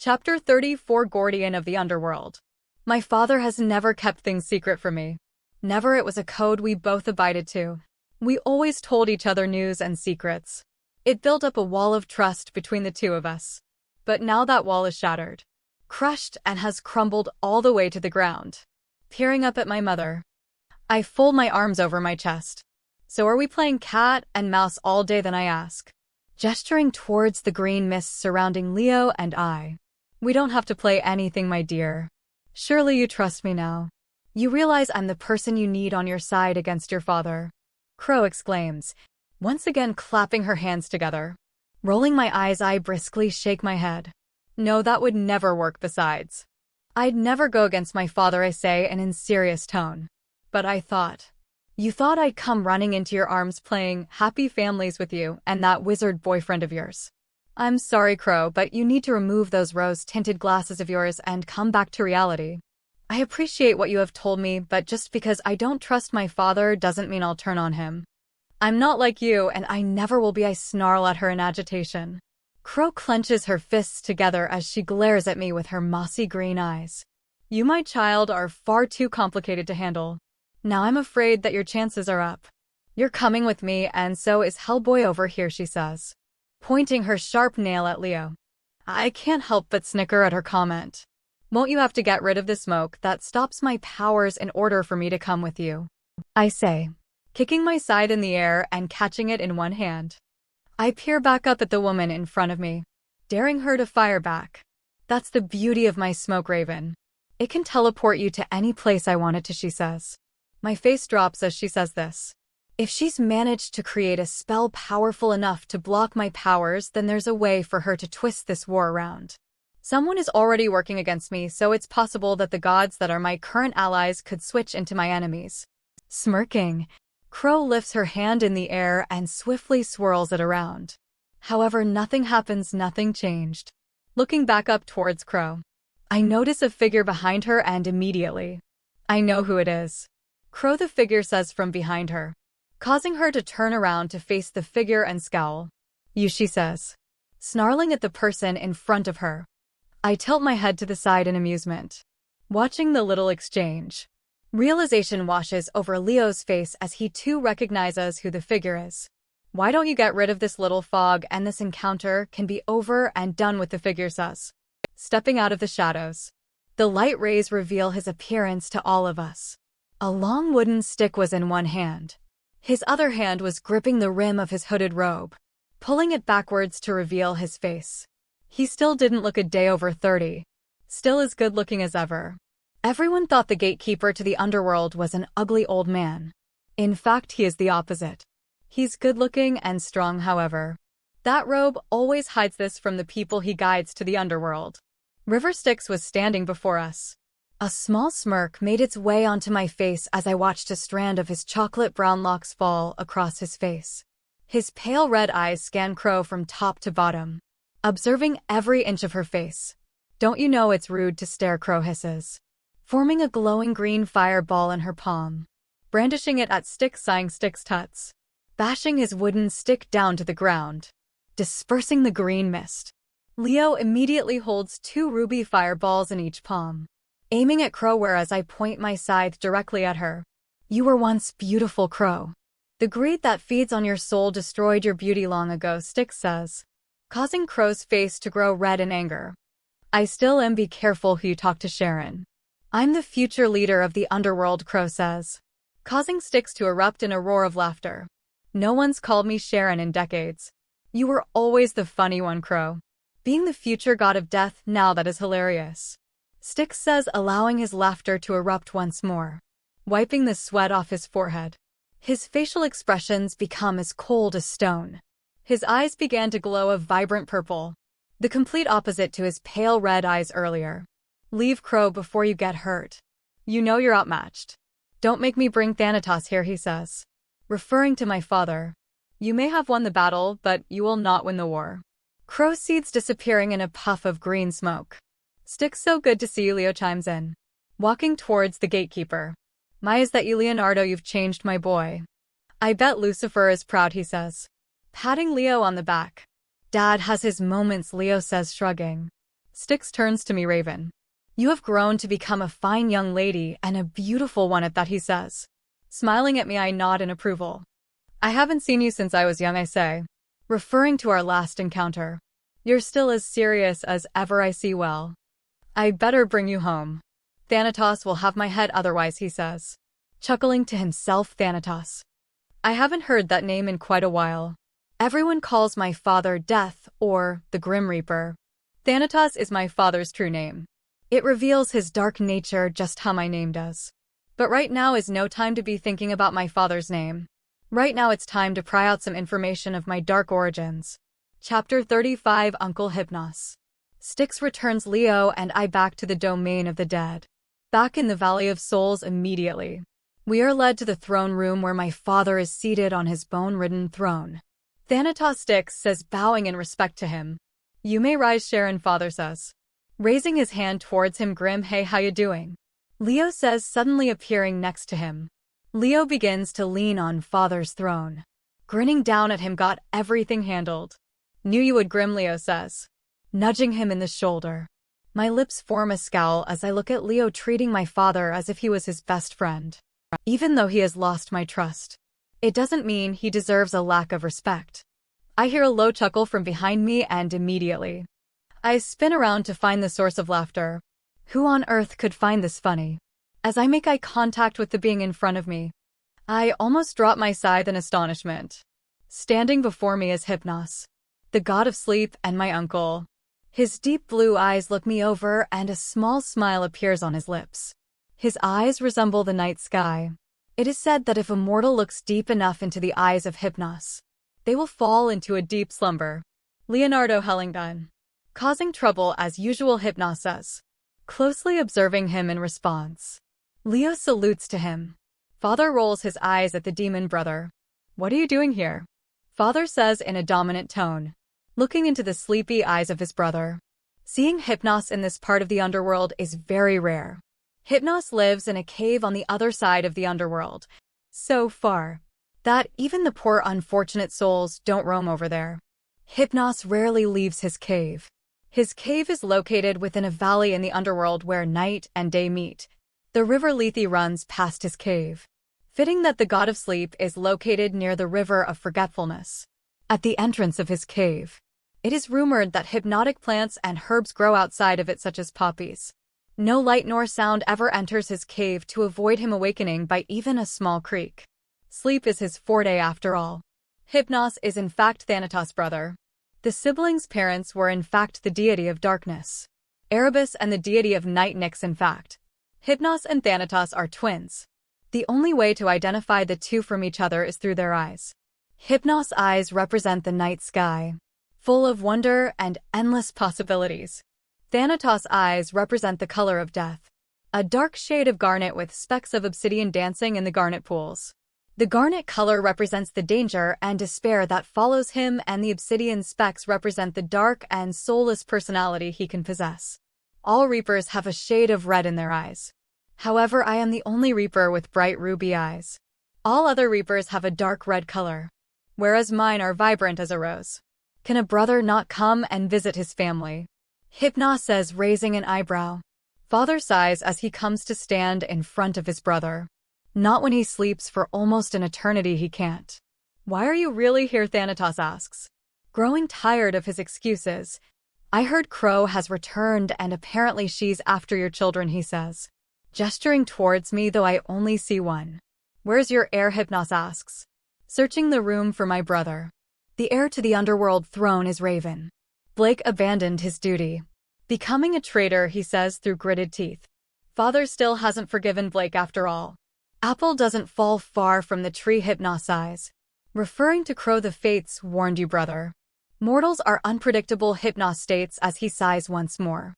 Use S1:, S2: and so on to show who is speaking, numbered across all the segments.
S1: Chapter 34, Guardian of the Underworld. My father has never kept things secret from me. Never. It was a code we both abided to. We always told each other news and secrets. It built up a wall of trust between the two of us. But now that wall is shattered, crushed, and has crumbled all the way to the ground. Peering up at my mother, I fold my arms over my chest. So are we playing cat and mouse all day, then I ask, gesturing towards the green mist surrounding Leo and I. We don't have to play anything, my dear. Surely you trust me now. You realize I'm the person you need on your side against your father. Crow exclaims, once again clapping her hands together. Rolling my eyes, I briskly shake my head. No, that would never work. Besides, I'd never go against my father, I say in a serious tone. But I thought. You thought I'd come running into your arms playing happy families with you and that wizard boyfriend of yours. I'm sorry, Crow, but you need to remove those rose-tinted glasses of yours and come back to reality. I appreciate what you have told me, but just because I don't trust my father doesn't mean I'll turn on him. I'm not like you, and I never will be. I snarl at her in agitation. Crow clenches her fists together as she glares at me with her mossy green eyes. You, my child, are far too complicated to handle. Now I'm afraid that your chances are up. You're coming with me, and so is Hellboy over here, she says, pointing her sharp nail at Leo. I can't help but snicker at her comment. Won't you have to get rid of the smoke that stops my powers in order for me to come with you? I say, kicking my scythe in the air and catching it in one hand. I peer back up at the woman in front of me, daring her to fire back. That's the beauty of my smoke raven. It can teleport you to any place I want it to, she says. My face drops as she says this. If she's managed to create a spell powerful enough to block my powers, then there's a way for her to twist this war around. Someone is already working against me, so it's possible that the gods that are my current allies could switch into my enemies. Smirking, Crow lifts her hand in the air and swiftly swirls it around. However, nothing happens, nothing changed. Looking back up towards Crow, I notice a figure behind her and immediately, I know who it is. Crow, the figure says from behind her, causing her to turn around to face the figure and scowl. You, she says, snarling at the person in front of her. I tilt my head to the side in amusement, watching the little exchange. Realization washes over Leo's face as he too recognizes who the figure is. Why don't you get rid of this little fog and this encounter can be over and done with, the figure says, stepping out of the shadows. The light rays reveal his appearance to all of us. A long wooden stick was in one hand. His other hand was gripping the rim of his hooded robe, pulling it backwards to reveal his face. He still didn't look a day over 30. Still as good-looking as ever. Everyone thought the gatekeeper to the underworld was an ugly old man. In fact, he is the opposite. He's good-looking and strong, however. That robe always hides this from the people he guides to the underworld. River Styx was standing before us. A small smirk made its way onto my face as I watched a strand of his chocolate-brown locks fall across his face. His pale red eyes scanned Crow from top to bottom, observing every inch of her face. Don't you know it's rude to stare, Crow hisses, forming a glowing green fireball in her palm, brandishing it at Styx, sighing. Styx tuts, bashing his wooden stick down to the ground, dispersing the green mist. Leo immediately holds 2 ruby fireballs in each palm, aiming at Crow, whereas I point my scythe directly at her. You were once beautiful, Crow. The greed that feeds on your soul destroyed your beauty long ago, Styx says, causing Crow's face to grow red in anger. I still am. Be careful who you talk to, Sharon. I'm the future leader of the underworld, Crow says, causing Styx to erupt in a roar of laughter. No one's called me Sharon in decades. You were always the funny one, Crow. Being the future god of death, now that is hilarious. Styx says, allowing his laughter to erupt once more, wiping the sweat off his forehead. His facial expressions become as cold as stone. His eyes began to glow a vibrant purple, the complete opposite to his pale red eyes earlier. Leave, Crow, before you get hurt. You know you're outmatched. Don't make me bring Thanatos here, he says, referring to my father. You may have won the battle, but you will not win the war. Crow seeds disappearing in a puff of green smoke. Styx, so good to see you, Leo chimes in, walking towards the gatekeeper. My, is that you, Leonardo? You've changed, my boy. I bet Lucifer is proud, he says, patting Leo on the back. Dad has his moments, Leo says, shrugging. Styx turns to me, Raven. You have grown to become a fine young lady and a beautiful one at that, he says. Smiling at me, I nod in approval. I haven't seen you since I was young, I say, referring to our last encounter. You're still as serious as ever, I see well. I better bring you home. Thanatos will have my head otherwise, he says. Chuckling to himself, Thanatos. I haven't heard that name in quite a while. Everyone calls my father Death or the Grim Reaper. Thanatos is my father's true name. It reveals his dark nature just how my name does. But right now is no time to be thinking about my father's name. Right now it's time to pry out some information of my dark origins. Chapter 35, Uncle Hypnos. Styx returns Leo and I back to the domain of the dead. Back in the Valley of Souls immediately. We are led to the throne room where my father is seated on his bone-ridden throne. Thanatos, Styx says, bowing in respect to him. You may rise, Sharon, father says. Raising his hand towards him, grim, hey, how you doing? Leo says, suddenly appearing next to him. Leo begins to lean on father's throne. Grinning down at him, got everything handled. Knew you would, grim, Leo says. Nudging him in the shoulder. My lips form a scowl as I look at Leo treating my father as if he was his best friend. Even though he has lost my trust, it doesn't mean he deserves a lack of respect. I hear a low chuckle from behind me and immediately I spin around to find the source of laughter. Who on earth could find this funny? As I make eye contact with the being in front of me, I almost drop my scythe in astonishment. Standing before me is Hypnos, the god of sleep and my uncle. His deep blue eyes look me over and a small smile appears on his lips. His eyes resemble the night sky. It is said that if a mortal looks deep enough into the eyes of Hypnos, they will fall into a deep slumber. Leonardo Hellingdon. Causing trouble as usual, Hypnos says, closely observing him in response. Leo salutes to him. Father rolls his eyes at the demon brother. What are you doing here? Father says in a dominant tone, looking into the sleepy eyes of his brother. Seeing Hypnos in this part of the underworld is very rare. Hypnos lives in a cave on the other side of the underworld, so far that even the poor unfortunate souls don't roam over there. Hypnos rarely leaves his cave. His cave is located within a valley in the underworld where night and day meet. The river Lethe runs past his cave. Fitting that the god of sleep is located near the river of forgetfulness. At the entrance of his cave, it is rumored that hypnotic plants and herbs grow outside of it, such as poppies. No light nor sound ever enters his cave to avoid him awakening by even a small creak. Sleep is his forte after all. Hypnos is in fact Thanatos' brother. The siblings' parents were in fact the deity of darkness, Erebus, and the deity of night, Nyx, in fact. Hypnos and Thanatos are twins. The only way to identify the two from each other is through their eyes. Hypnos' eyes represent the night sky, full of wonder and endless possibilities. Thanatos' eyes represent the color of death, a dark shade of garnet with specks of obsidian dancing in the garnet pools. The garnet color represents the danger and despair that follows him, and the obsidian specks represent the dark and soulless personality he can possess. All reapers have a shade of red in their eyes. However, I am the only reaper with bright ruby eyes. All other reapers have a dark red color, whereas mine are vibrant as a rose. Can a brother not come and visit his family? Hypnos says, raising an eyebrow. Father sighs as he comes to stand in front of his brother. Not when he sleeps for almost an eternity, he can't. Why are you really here? Thanatos asks. Growing tired of his excuses. I heard Crow has returned and apparently she's after your children, he says. Gesturing towards me, though I only see one. Where's your heir? Hypnos asks. Searching the room for my brother. The heir to the underworld throne is Raven. Blake abandoned his duty, becoming a traitor, he says through gritted teeth. Father still hasn't forgiven Blake after all. Apple doesn't fall far from the tree, Hypnos sighs. Referring to Crow, the fates warned you, brother. Mortals are unpredictable, Hypnos states as he sighs once more.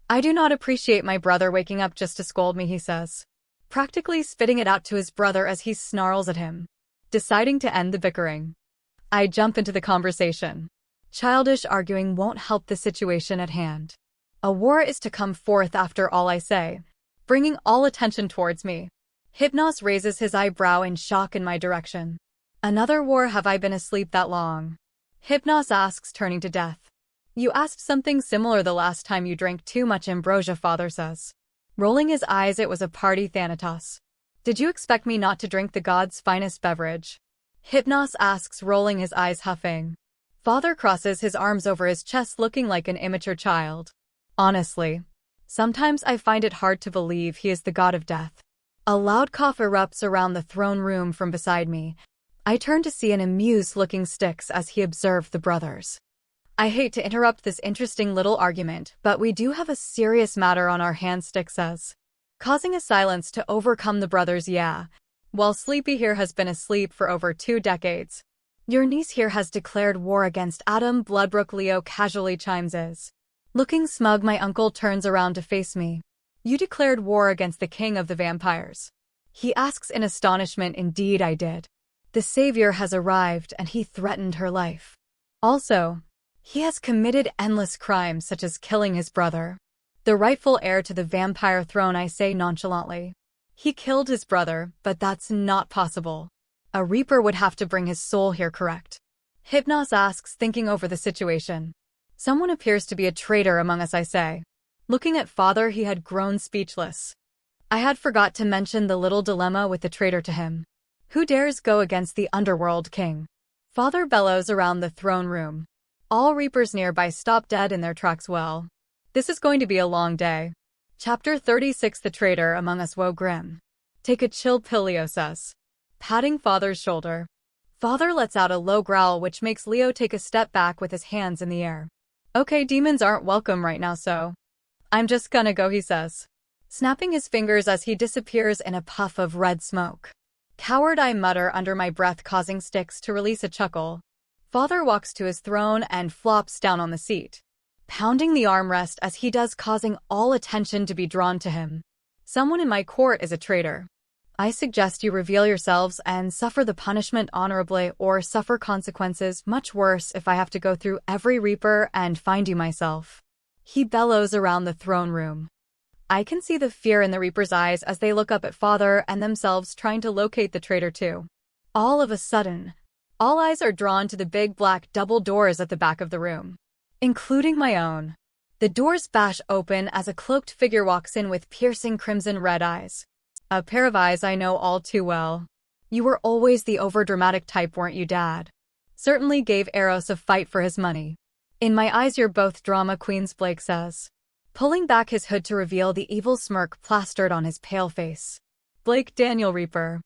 S1: I do not appreciate my brother waking up just to scold me, he says, practically spitting it out to his brother as he snarls at him. Deciding to end the bickering, I jump into the conversation. Childish arguing won't help the situation at hand. A war is to come forth after all, I say, bringing all attention towards me. Hypnos raises his eyebrow in shock in my direction. Another war? Have I been asleep that long? Hypnos asks, turning to Death. You asked something similar the last time you drank too much ambrosia, father says. Rolling his eyes, it was a party, Thanatos. Did you expect me not to drink the god's finest beverage? Hypnos asks, rolling his eyes, huffing. Father crosses his arms over his chest, looking like an immature child. Honestly, sometimes I find it hard to believe he is the god of death. A loud cough erupts around the throne room from beside me. I turn to see an amused-looking Styx as he observed the brothers. I hate to interrupt this interesting little argument, but we do have a serious matter on our hands, Styx says, causing a silence to overcome the brothers. Yeah, while Sleepy here has been asleep for over 2 decades. Your niece here has declared war against Adam Bloodbrook, Leo casually chimes in. Looking smug, my uncle turns around to face me. You declared war against the king of the vampires? He asks in astonishment. Indeed I did. The savior has arrived and he threatened her life. Also, he has committed endless crimes such as killing his brother, the rightful heir to the vampire throne, I say nonchalantly. He killed his brother, but that's not possible. A reaper would have to bring his soul here, correct? Hypnos asks, thinking over the situation. Someone appears to be a traitor among us, I say. Looking at father, he had grown speechless. I had forgot to mention the little dilemma with the traitor to him. Who dares go against the underworld king? Father bellows around the throne room. All reapers nearby stop dead in their tracks. Well, this is going to be a long day. Chapter 36. The traitor among us. Woe grim. Take a chill pill, Leo says, patting father's shoulder. Father lets out a low growl which makes Leo take a step back with his hands in the air. Okay, demons aren't welcome right now, so I'm just gonna go, he says, snapping his fingers as he disappears in a puff of red smoke. Coward, I mutter under my breath, causing Styx to release a chuckle. Father walks to his throne and flops down on the seat, pounding the armrest as he does, causing all attention to be drawn to him. Someone in my court is a traitor. I suggest you reveal yourselves and suffer the punishment honorably, or suffer consequences much worse if I have to go through every reaper and find you myself. He bellows around the throne room. I can see the fear in the reapers' eyes as they look up at father and themselves, trying to locate the traitor too. All of a sudden, all eyes are drawn to the big black double doors at the back of the room, including my own. The doors bash open as a cloaked figure walks in with piercing crimson red eyes. A pair of eyes I know all too well. You were always the overdramatic type, weren't you, Dad? Certainly gave Eros a fight for his money. In my eyes you're both drama queens, Blake says, pulling back his hood to reveal the evil smirk plastered on his pale face. Blake Daniel Reaper.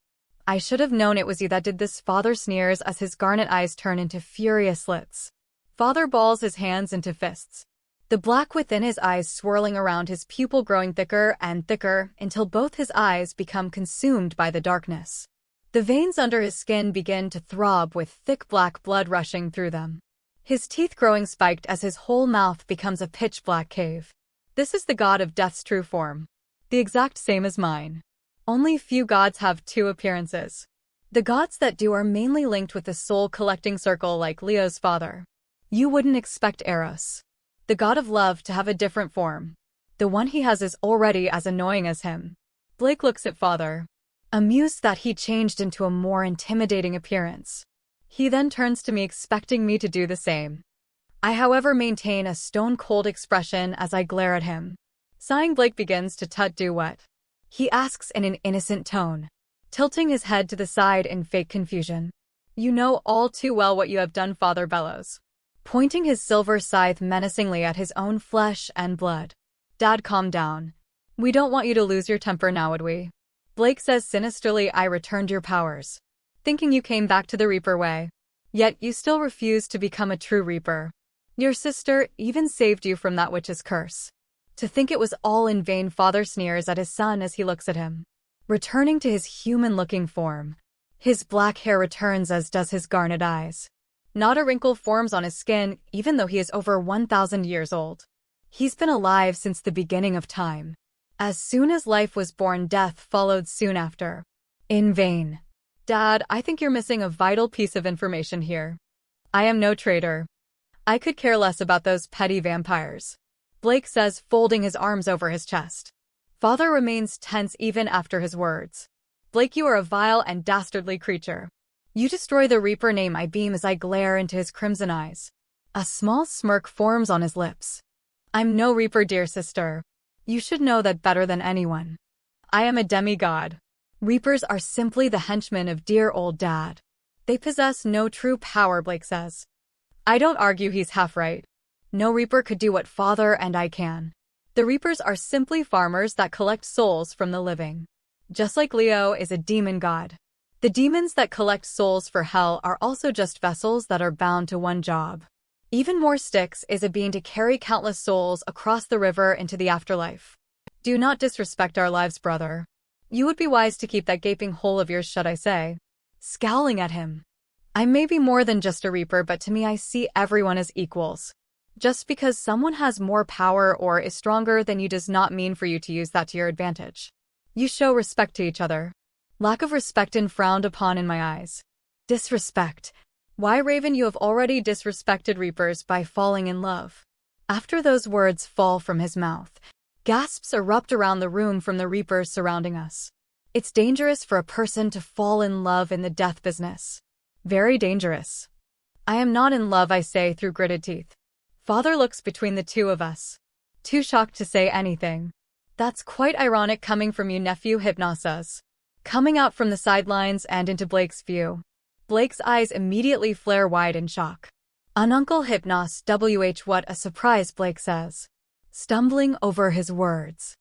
S1: I should have known it was you that did this, father sneers as his garnet eyes turn into furious slits. Father balls his hands into fists, the black within his eyes swirling around his pupil, growing thicker and thicker until both his eyes become consumed by the darkness. The veins under his skin begin to throb with thick black blood rushing through them, his teeth growing spiked as his whole mouth becomes a pitch-black cave. This is the god of death's true form, the exact same as mine. Only few gods have 2 appearances. The gods that do are mainly linked with the soul-collecting circle like Leo's father. You wouldn't expect Eros, the god of love, to have a different form. The one he has is already as annoying as him. Blake looks at father, amused that he changed into a more intimidating appearance. He then turns to me, expecting me to do the same. I, however, maintain a stone-cold expression as I glare at him. Sighing, Blake begins to do what? He asks in an innocent tone, tilting his head to the side in fake confusion. You know all too well what you have done, father bellows, pointing his silver scythe menacingly at his own flesh and blood. Dad, calm down. We don't want you to lose your temper now, would we? Blake says sinisterly. I returned your powers, thinking you came back to the Reaper way. Yet you still refuse to become a true Reaper. Your sister even saved you from that witch's curse. To think it was all in vain, father sneers at his son as he looks at him, returning to his human-looking form. His black hair returns, as does his garnet eyes. Not a wrinkle forms on his skin, even though he is over 1,000 years old. He's been alive since the beginning of time. As soon as life was born, death followed soon after. In vain. Dad, I think you're missing a vital piece of information here. I am no traitor. I could care less about those petty vampires, Blake says, folding his arms over his chest. Father remains tense even after his words. Blake, you are a vile and dastardly creature. You destroy the Reaper name, I beam as I glare into his crimson eyes. A small smirk forms on his lips. I'm no reaper, dear sister. You should know that better than anyone. I am a demigod. Reapers are simply the henchmen of dear old dad. They possess no true power, Blake says. I don't argue, he's half right. No reaper could do what father and I can. The reapers are simply farmers that collect souls from the living. Just like Leo is a demon god. The demons that collect souls for hell are also just vessels that are bound to one job. Even more Styx is a being to carry countless souls across the river into the afterlife. Do not disrespect our lives, brother. You would be wise to keep that gaping hole of yours shut, I say. Scowling at him. I may be more than just a reaper, but to me I see everyone as equals. Just because someone has more power or is stronger than you does not mean for you to use that to your advantage. You show respect to each other. Lack of respect and frowned upon in my eyes. Disrespect. Why, Raven, you have already disrespected reapers by falling in love. After those words fall from his mouth, gasps erupt around the room from the reapers surrounding us. It's dangerous for a person to fall in love in the death business. Very dangerous. I am not in love, I say through gritted teeth. Father looks between the two of us. Too shocked to say anything. That's quite ironic coming from you, nephew, Hypnos says. Coming out from the sidelines and into Blake's view. Blake's eyes immediately flare wide in shock. Uncle Hypnos, what a surprise, Blake says. Stumbling over his words.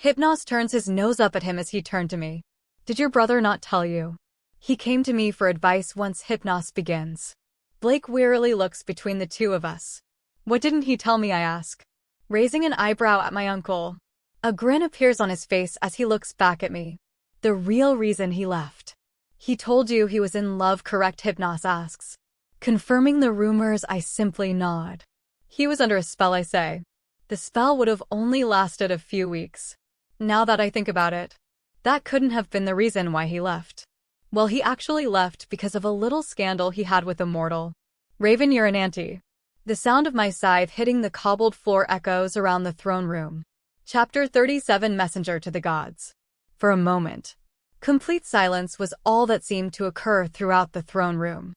S1: Hypnos turns his nose up at him as he turned to me. Did your brother not tell you? He came to me for advice once, Hypnos begins. Blake wearily looks between the two of us. What didn't he tell me, I ask, raising an eyebrow at my uncle. A grin appears on his face as he looks back at me. The real reason he left. He told you he was in love, correct, Hypnos asks. Confirming the rumors, I simply nod. He was under a spell, I say. The spell would have only lasted a few weeks. Now that I think about it, that couldn't have been the reason why he left. Well, he actually left because of a little scandal he had with a mortal. Raven, you're an auntie. The sound of my scythe hitting the cobbled floor echoes around the throne room. Chapter 37, Messenger to the Gods. For a moment, complete silence was all that seemed to occur throughout the throne room.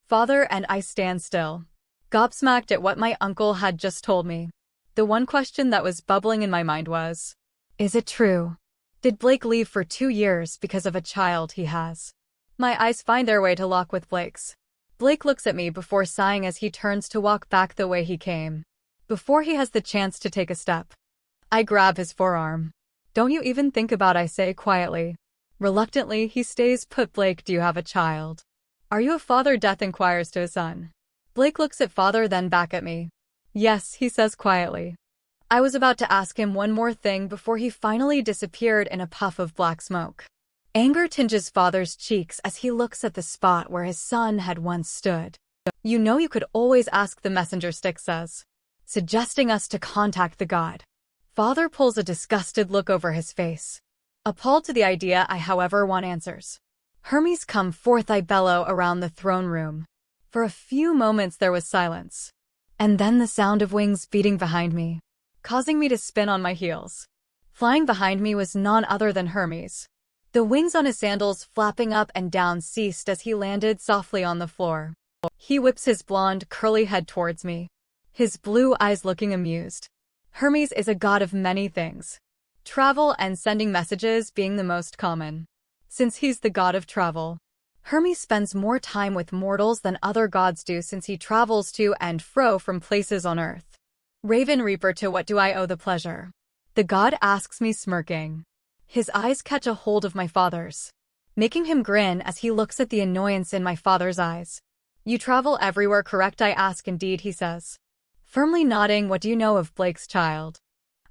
S1: Father and I stand still, gobsmacked at what my uncle had just told me. The one question that was bubbling in my mind was, is it true? Did Blake leave for 2 years because of a child he has? My eyes find their way to lock with Blake's. Blake looks at me before sighing as he turns to walk back the way he came. Before he has the chance to take a step, I grab his forearm. Don't you even think about, I say quietly. Reluctantly, he stays put. Blake, do you have a child? Are you a father? Death inquires to his son. Blake looks at father, then back at me. Yes, he says quietly. I was about to ask him one more thing before he finally disappeared in a puff of black smoke. Anger tinges father's cheeks as he looks at the spot where his son had once stood. You know you could always ask the messenger, Styx says, suggesting us to contact the god. Father pulls a disgusted look over his face. Appalled to the idea, I however want answers. Hermes, come forth, I bellow around the throne room. For a few moments there was silence. And then the sound of wings beating behind me, causing me to spin on my heels. Flying behind me was none other than Hermes. The wings on his sandals flapping up and down ceased as he landed softly on the floor. He whips his blonde, curly head towards me, his blue eyes looking amused. Hermes is a god of many things, travel and sending messages being the most common. Since he's the god of travel, Hermes spends more time with mortals than other gods do since he travels to and fro from places on earth. Raven Reaper, to what do I owe the pleasure? The god asks me, smirking. His eyes catch a hold of my father's, making him grin as he looks at the annoyance in my father's eyes. You travel everywhere, correct? I ask. Indeed, he says, firmly nodding. What do you know of Blake's child?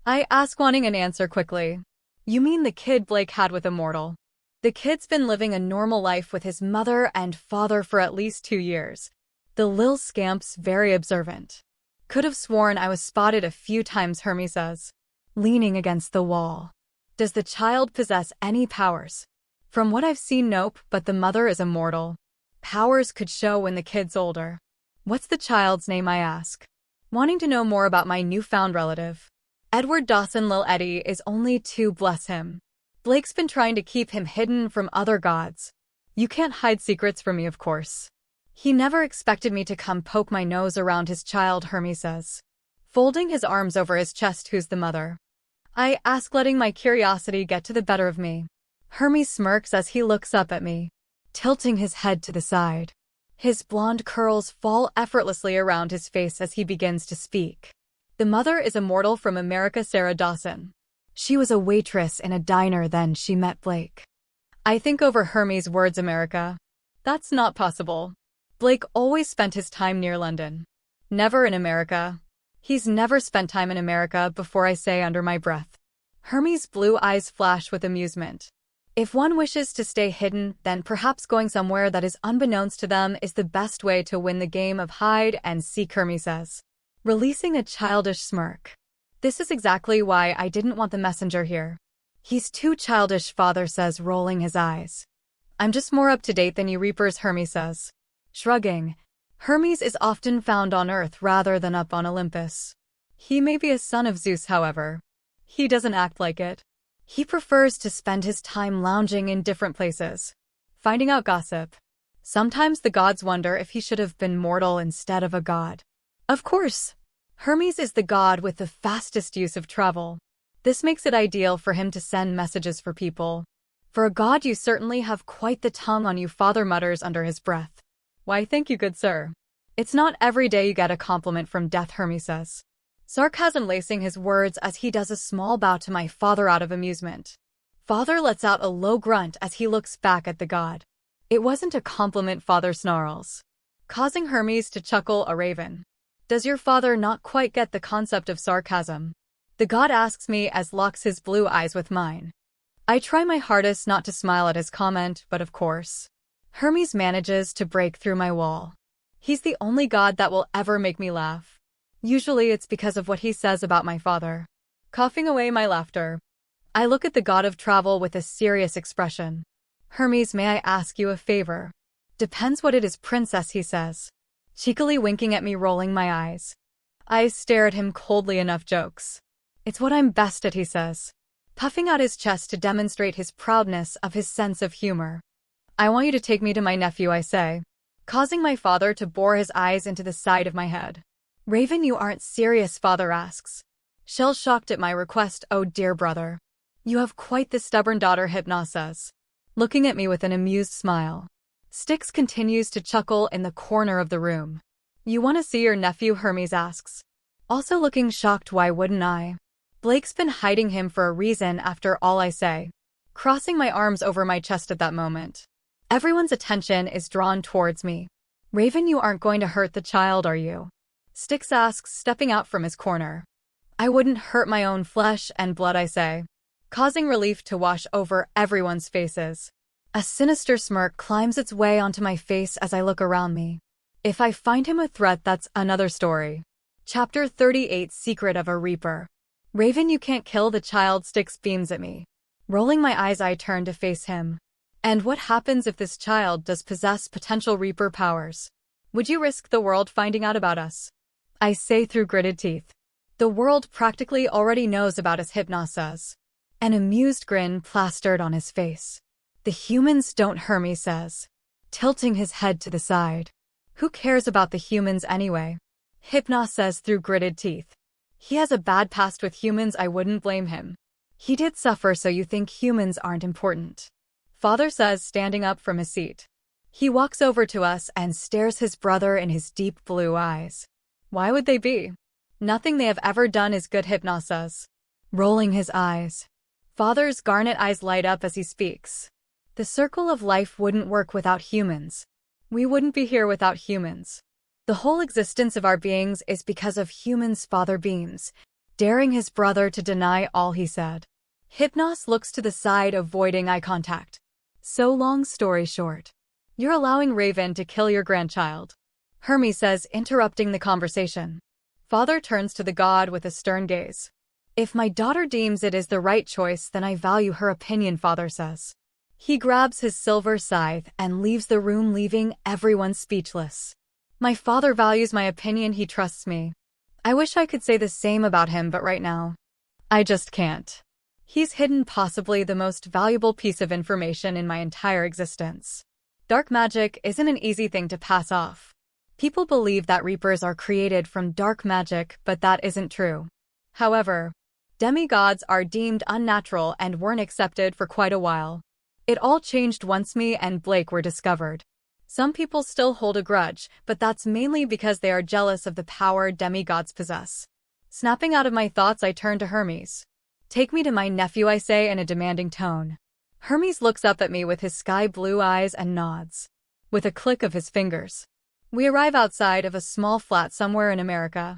S1: I ask, wanting an answer quickly. You mean the kid Blake had with a mortal? The kid's been living a normal life with his mother and father for at least 2 years. The lil scamp's very observant. Could have sworn I was spotted a few times, Hermes says, leaning against the wall. Does the child possess any powers? From what I've seen, nope, but the mother is immortal. Powers could show when the kid's older. What's the child's name, I ask, wanting to know more about my newfound relative. Edward Dawson. Lil Eddie is only 2, bless him. Blake's been trying to keep him hidden from other gods. You can't hide secrets from me, of course. He never expected me to come poke my nose around his child, Hermes says, folding his arms over his chest. Who's the mother? I ask, letting my curiosity get to the better of me. Hermes smirks as he looks up at me, tilting his head to the side. His blonde curls fall effortlessly around his face as he begins to speak. The mother is a mortal from America, Sarah Dawson. She was a waitress in a diner, then she met Blake. I think over Hermes' words. America? That's not possible. Blake always spent his time near London. Never in America. He's never spent time in America. Before I say under my breath. Hermes' blue eyes flash with amusement. If one wishes to stay hidden, then perhaps going somewhere that is unbeknownst to them is the best way to win the game of hide and seek, Hermes says, releasing a childish smirk. This is exactly why I didn't want the messenger here. He's too childish, father says, rolling his eyes. I'm just more up to date than you reapers, Hermes says. Shrugging, Hermes is often found on Earth rather than up on Olympus. He may be a son of Zeus, however. He doesn't act like it. He prefers to spend his time lounging in different places, finding out gossip. Sometimes the gods wonder if he should have been mortal instead of a god. Of course, Hermes is the god with the fastest use of travel. This makes it ideal for him to send messages for people. For a god, you certainly have quite the tongue on you, father mutters under his breath. Why, thank you, good sir. It's not every day you get a compliment from death, Hermes says, sarcasm lacing his words as he does a small bow to my father out of amusement. Father lets out a low grunt as he looks back at the god. It wasn't a compliment, father snarls, causing Hermes to chuckle. A raven. Does your father not quite get the concept of sarcasm? The god asks me as locks his blue eyes with mine. I try my hardest not to smile at his comment, but of course, Hermes manages to break through my wall. He's the only god that will ever make me laugh. Usually it's because of what he says about my father. Coughing away my laughter, I look at the god of travel with a serious expression. Hermes, may I ask you a favor? Depends what it is, princess, he says, cheekily winking at me, rolling my eyes. I stare at him coldly. Enough jokes. It's what I'm best at, he says, puffing out his chest to demonstrate his proudness of his sense of humor. I want you to take me to my nephew, I say, causing my father to bore his eyes into the side of my head. Raven, you aren't serious, father asks, shell-shocked at my request. Oh dear brother. You have quite the stubborn daughter, Hypnos says, looking at me with an amused smile. Styx continues to chuckle in the corner of the room. You want to see your nephew, Hermes asks, also looking shocked. Why wouldn't I? Blake's been hiding him for a reason, after all, I say, crossing my arms over my chest at that moment. Everyone's attention is drawn towards me. Raven, you aren't going to hurt the child, are you? Styx asks, stepping out from his corner. I wouldn't hurt my own flesh and blood, I say, causing relief to wash over everyone's faces. A sinister smirk climbs its way onto my face as I look around me. If I find him a threat, that's another story. Chapter 38, Secret of a Reaper. Raven, you can't kill the child, Styx beams at me. Rolling my eyes, I turn to face him. And what happens if this child does possess potential Reaper powers? Would you risk the world finding out about us? I say through gritted teeth. The world practically already knows about us, Hypnos says, an amused grin plastered on his face. The humans don't, Hermes says, tilting his head to the side. Who cares about the humans anyway? Hypnos says through gritted teeth. He has a bad past with humans, I wouldn't blame him. He did suffer, so you think humans aren't important? Father says, standing up from his seat. He walks over to us and stares his brother in his deep blue eyes. Why would they be? Nothing they have ever done is good, Hypnos says, rolling his eyes. Father's garnet eyes light up as he speaks. The circle of life wouldn't work without humans. We wouldn't be here without humans. The whole existence of our beings is because of humans, father beams, daring his brother to deny all he said. Hypnos looks to the side, avoiding eye contact. So long story short, you're allowing Raven to kill your grandchild, Hermes says, interrupting the conversation. Father turns to the god with a stern gaze. If my daughter deems it is the right choice, then I value her opinion, father says. He grabs his silver scythe and leaves the room, leaving everyone speechless. My father values my opinion, he trusts me. I wish I could say the same about him, but right now, I just can't. He's hidden possibly the most valuable piece of information in my entire existence. Dark magic isn't an easy thing to pass off. People believe that reapers are created from dark magic, but that isn't true. However, demigods are deemed unnatural and weren't accepted for quite a while. It all changed once me and Blake were discovered. Some people still hold a grudge, but that's mainly because they are jealous of the power demigods possess. Snapping out of my thoughts, I turn to Hermes. "Take me to my nephew," I say in a demanding tone. Hermes looks up at me with his sky-blue eyes and nods. With a click of his fingers, we arrive outside of a small flat somewhere in America.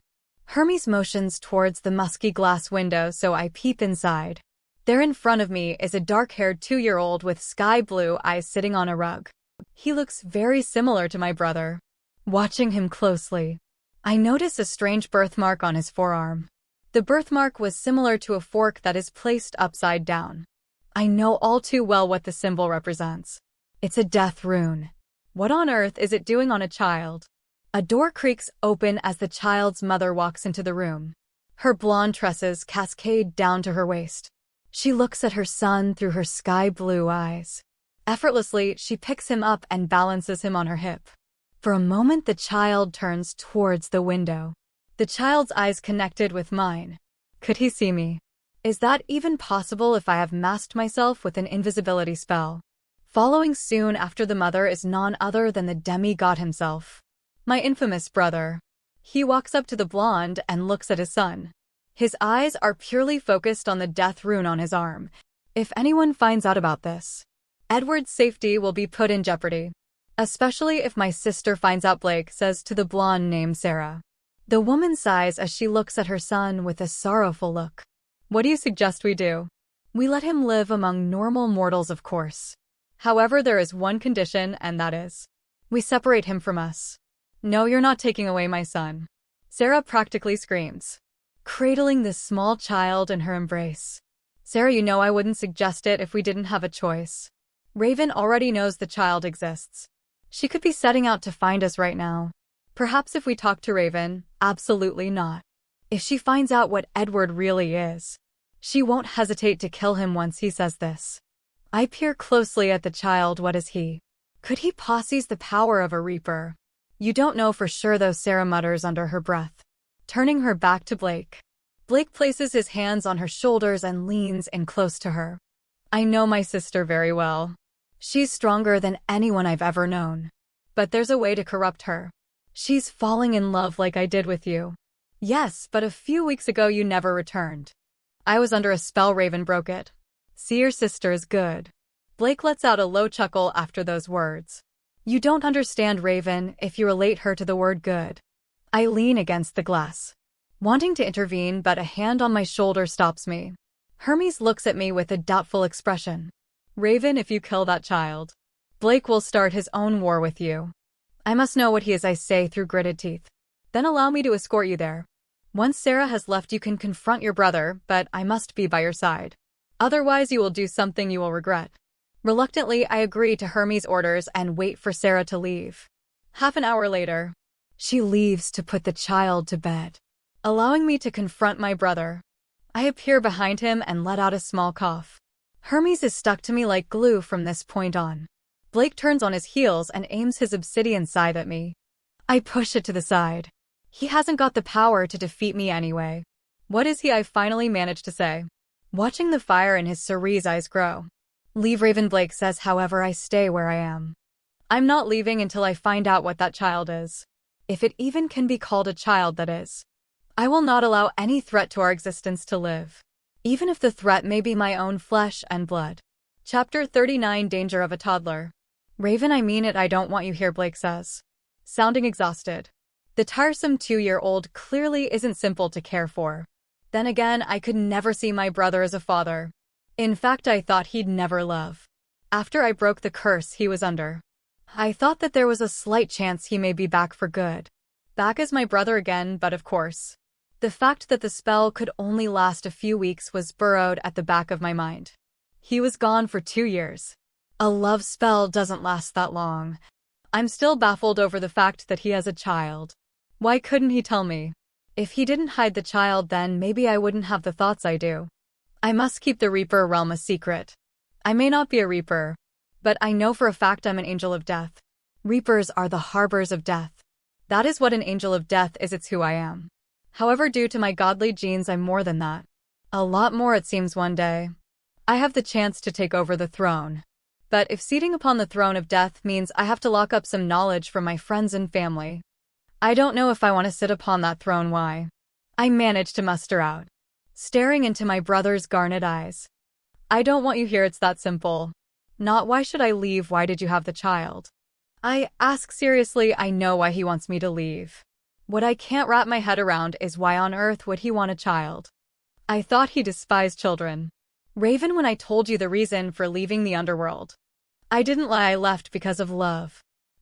S1: Hermes motions towards the musky glass window, so I peep inside. There in front of me is a dark-haired 2-year-old with sky-blue eyes sitting on a rug. He looks very similar to my brother. Watching him closely, I notice a strange birthmark on his forearm. The birthmark was similar to a fork that is placed upside down. I know all too well what the symbol represents. It's a death rune. What on earth is it doing on a child? A door creaks open as the child's mother walks into the room. Her blonde tresses cascade down to her waist. She looks at her son through her sky-blue eyes. Effortlessly, she picks him up and balances him on her hip. For a moment, the child turns towards the window. The child's eyes connected with mine. Could he see me? Is that even possible if I have masked myself with an invisibility spell? Following soon after the mother is none other than the demigod himself. My infamous brother. He walks up to the blonde and looks at his son. His eyes are purely focused on the death rune on his arm. If anyone finds out about this, Edward's safety will be put in jeopardy. Especially if my sister finds out, Blake says to the blonde named Sarah. The woman sighs as she looks at her son with a sorrowful look. What do you suggest we do? We let him live among normal mortals, of course. However, there is one condition, and that is, we separate him from us. No, you're not taking away my son. Sarah practically screams, cradling this small child in her embrace. Sarah, you know I wouldn't suggest it if we didn't have a choice. Raven already knows the child exists. She could be setting out to find us right now. Perhaps if we talk to Raven, absolutely not. If she finds out what Edward really is, she won't hesitate to kill him once he says this. I peer closely at the child. What is he? Could he possess the power of a reaper? You don't know for sure though, Sarah mutters under her breath, turning her back to Blake. Blake places his hands on her shoulders and leans in close to her. I know my sister very well. She's stronger than anyone I've ever known. But there's a way to corrupt her. She's falling in love like I did with you. Yes, but a few weeks ago you never returned. I was under a spell. Raven broke it. See, your sister is good. Blake lets out a low chuckle after those words. You don't understand, Raven, if you relate her to the word good. I lean against the glass, wanting to intervene, but a hand on my shoulder stops me. Hermes looks at me with a doubtful expression. Raven, if you kill that child, Blake will start his own war with you. I must know what he is, I say through gritted teeth. Then allow me to escort you there. Once Sarah has left, you can confront your brother, but I must be by your side. Otherwise, you will do something you will regret. Reluctantly, I agree to Hermes' orders and wait for Sarah to leave. Half an hour later, she leaves to put the child to bed, allowing me to confront my brother. I appear behind him and let out a small cough. Hermes is stuck to me like glue from this point on. Blake turns on his heels and aims his obsidian scythe at me. I push it to the side. He hasn't got the power to defeat me anyway. What is he? I finally managed to say, watching the fire in his cerise eyes grow. Leave, Raven, Blake says. However, I stay where I am. I'm not leaving until I find out what that child is. If it even can be called a child, that is. I will not allow any threat to our existence to live, even if the threat may be my own flesh and blood. Chapter 39, Danger of a Toddler. Raven, I mean it, I don't want you here, Blake says, sounding exhausted. The tiresome 2-year-old clearly isn't simple to care for. Then again, I could never see my brother as a father. In fact, I thought he'd never love. After I broke the curse he was under, I thought that there was a slight chance he may be back for good. Back as my brother again, but of course, the fact that the spell could only last a few weeks was burrowed at the back of my mind. He was gone for 2 years. A love spell doesn't last that long. I'm still baffled over the fact that he has a child. Why couldn't he tell me? If he didn't hide the child, then maybe I wouldn't have the thoughts I do. I must keep the Reaper realm a secret. I may not be a Reaper, But I know for a fact I'm an angel of death. Reapers are the harbors of death. That is what an angel of death is, it's who I am. However, due to my godly genes, I'm more than that. A lot more, it seems. One day, I have the chance to take over the throne. But if seating upon the throne of death means I have to lock up some knowledge from my friends and family, I don't know if I want to sit upon that throne. Why? I managed to muster out, staring into my brother's garnet eyes. I don't want you here, it's that simple. Not why should I leave, why did you have the child? I ask seriously. I know why he wants me to leave. What I can't wrap my head around is why on earth would he want a child? I thought he despised children. Raven, when I told you the reason for leaving the underworld, I didn't lie, I left because of love.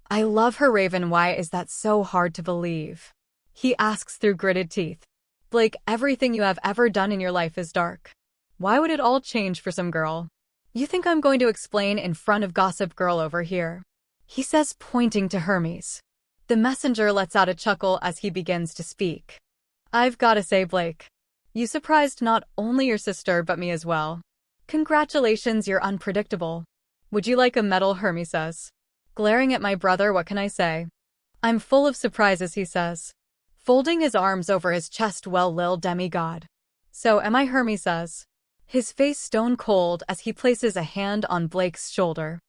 S1: I love her, Raven. Why is that so hard to believe? He asks through gritted teeth. Blake, everything you have ever done in your life is dark. Why would it all change for some girl? You think I'm going to explain in front of Gossip Girl over here? He says, pointing to Hermes. The messenger lets out a chuckle as he begins to speak. I've gotta say, Blake, you surprised not only your sister but me as well. Congratulations, you're unpredictable. Would you like a medal? Hermes says. Glaring at my brother, what can I say? I'm full of surprises, he says, folding his arms over his chest. Well, lil demigod. So am I, Hermes says, his face stone cold as he places a hand on Blake's shoulder.